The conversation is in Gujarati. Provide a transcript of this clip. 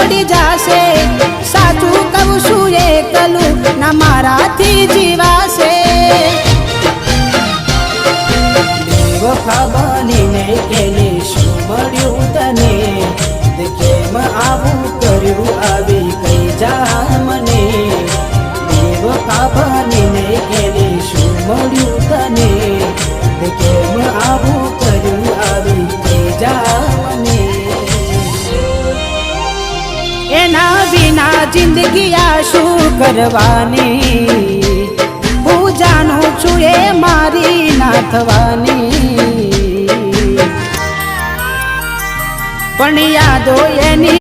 પડી જાશે સાચું કહું છું એકલું ના મારાથી જીવાશે બેવફા બનીને કેને શું મળ્યું તને કેમ આવું કર્યું આવી કઈ જા મને બેવફા બનીને કેને શું મળ્યું તને કેમ આવું કર્યું આવી કઈ જા મને એના વિના જિંદગી આ શું કરવાની હું જાણું છું એ મારી ના થવાની પણ યાદો એની